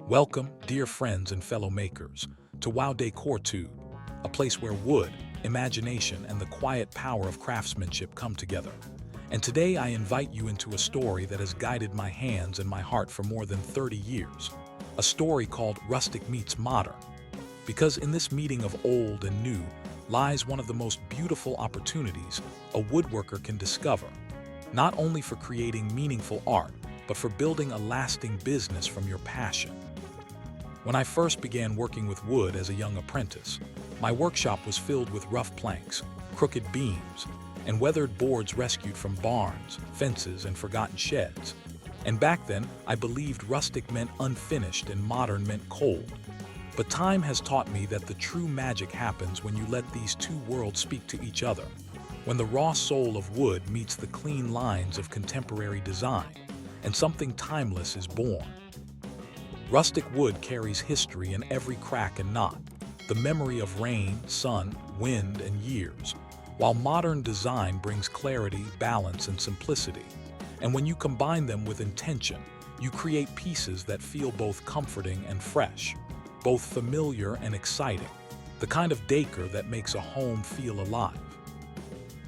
Welcome, dear friends and fellow makers, to Wow Decor Tube, a place where wood, imagination, and the quiet power of craftsmanship come together. And today I invite you into a story that has guided my hands and my heart for more than 30 years. A story called Rustic Meets Modern. Because in this meeting of old and new lies one of the most beautiful opportunities a woodworker can discover, not only for creating meaningful art, but for building a lasting business from your passion. When I first began working with wood as a young apprentice, my workshop was filled with rough planks, crooked beams, and weathered boards rescued from barns, fences, and forgotten sheds. And back then, I believed rustic meant unfinished and modern meant cold. But time has taught me that the true magic happens when you let these two worlds speak to each other, when the raw soul of wood meets the clean lines of contemporary design, and something timeless is born. Rustic wood carries history in every crack and knot, the memory of rain, sun, wind, and years, while modern design brings clarity, balance, and simplicity. And when you combine them with intention, you create pieces that feel both comforting and fresh, both familiar and exciting, the kind of decor that makes a home feel alive.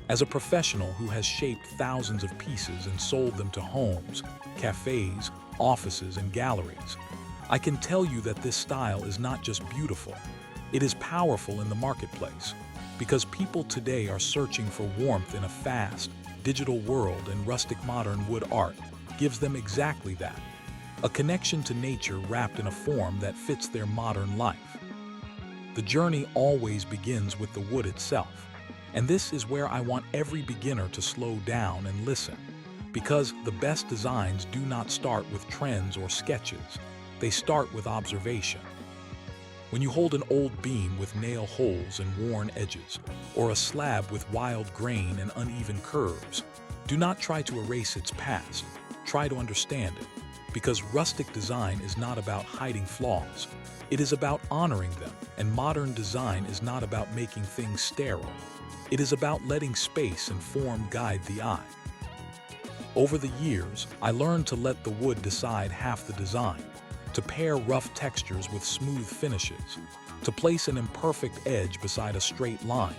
As a professional who has shaped thousands of pieces and sold them to homes, cafes, offices, and galleries, I can tell you that this style is not just beautiful, it is powerful in the marketplace, because people today are searching for warmth in a fast, digital world, and rustic modern wood art gives them exactly that, a connection to nature wrapped in a form that fits their modern life. The journey always begins with the wood itself, and this is where I want every beginner to slow down and listen, because the best designs do not start with trends or sketches. They start with observation. When you hold an old beam with nail holes and worn edges, or a slab with wild grain and uneven curves, do not try to erase its past. Try to understand it, because rustic design is not about hiding flaws. It is about honoring them, and modern design is not about making things sterile. It is about letting space and form guide the eye. Over the years, I learned to let the wood decide half the design, to pair rough textures with smooth finishes, to place an imperfect edge beside a straight line,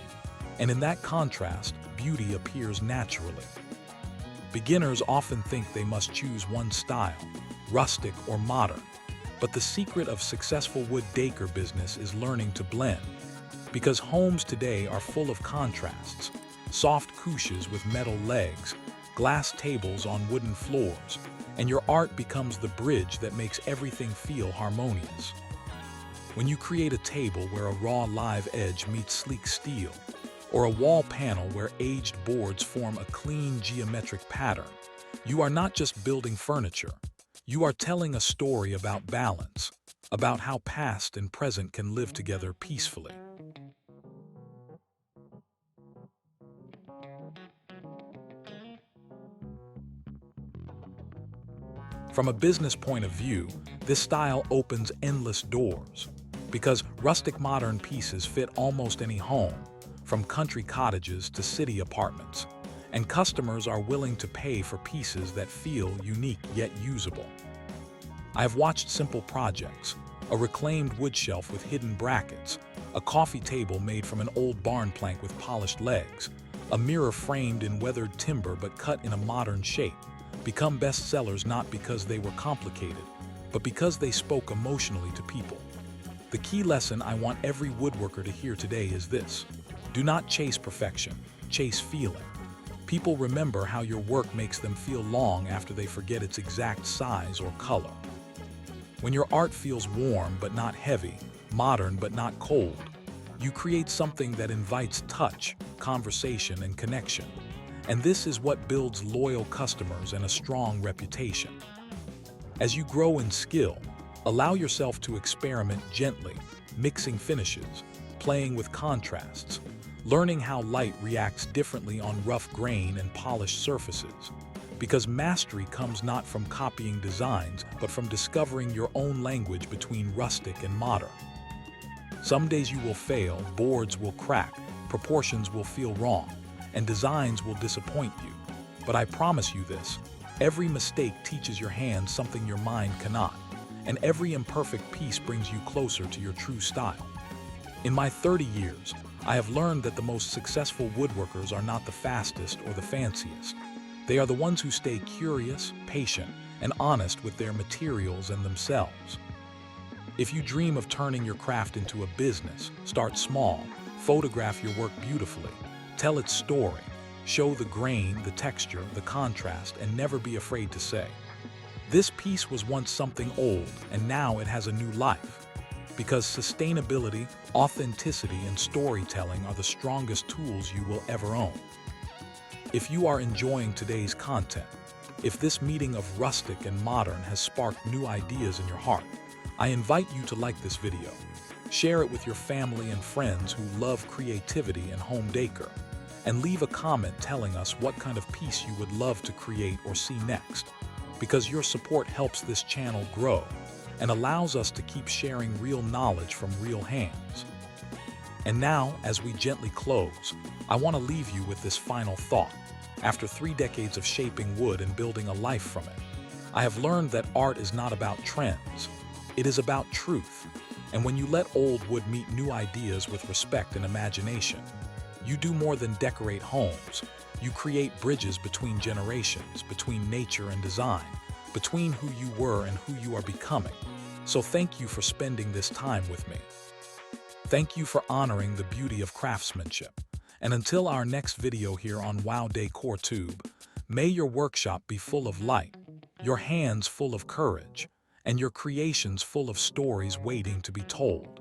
and in that contrast, beauty appears naturally. Beginners often think they must choose one style, rustic or modern, but the secret of successful wood decor business is learning to blend, because homes today are full of contrasts, soft couches with metal legs, glass tables on wooden floors, and your art becomes the bridge that makes everything feel harmonious. When you create a table where a raw live edge meets sleek steel, or a wall panel where aged boards form a clean geometric pattern, you are not just building furniture. You are telling a story about balance, about how past and present can live together peacefully. From a business point of view, this style opens endless doors, because rustic modern pieces fit almost any home, from country cottages to city apartments, and customers are willing to pay for pieces that feel unique yet usable. I have watched simple projects, a reclaimed wood shelf with hidden brackets, a coffee table made from an old barn plank with polished legs, a mirror framed in weathered timber but cut in a modern shape, become bestsellers not because they were complicated, but because they spoke emotionally to people. The key lesson I want every woodworker to hear today is this: do not chase perfection, chase feeling. People remember how your work makes them feel long after they forget its exact size or color. When your art feels warm but not heavy, modern but not cold, you create something that invites touch, conversation, and connection. And this is what builds loyal customers and a strong reputation. As you grow in skill, allow yourself to experiment gently, mixing finishes, playing with contrasts, learning how light reacts differently on rough grain and polished surfaces. Because mastery comes not from copying designs, but from discovering your own language between rustic and modern. Some days you will fail, boards will crack, proportions will feel wrong, and designs will disappoint you. But I promise you this, every mistake teaches your hand something your mind cannot, and every imperfect piece brings you closer to your true style. In my 30 years, I have learned that the most successful woodworkers are not the fastest or the fanciest. They are the ones who stay curious, patient, and honest with their materials and themselves. If you dream of turning your craft into a business, start small, photograph your work beautifully, tell its story, show the grain, the texture, the contrast, and never be afraid to say, "This piece was once something old, and now it has a new life." Because sustainability, authenticity, and storytelling are the strongest tools you will ever own. If you are enjoying today's content, if this meeting of rustic and modern has sparked new ideas in your heart, I invite you to like this video. Share it with your family and friends who love creativity and home decor, and leave a comment telling us what kind of piece you would love to create or see next, because your support helps this channel grow and allows us to keep sharing real knowledge from real hands. And now, as we gently close, I want to leave you with this final thought. After 3 decades of shaping wood and building a life from it, I have learned that art is not about trends. It is about truth. And when you let old wood meet new ideas with respect and imagination, you do more than decorate homes. You create bridges between generations, between nature and design, between who you were and who you are becoming. So thank you for spending this time with me. Thank you for honoring the beauty of craftsmanship. And until our next video here on Wow Decor Tube, may your workshop be full of light, your hands full of courage, and your creations full of stories waiting to be told.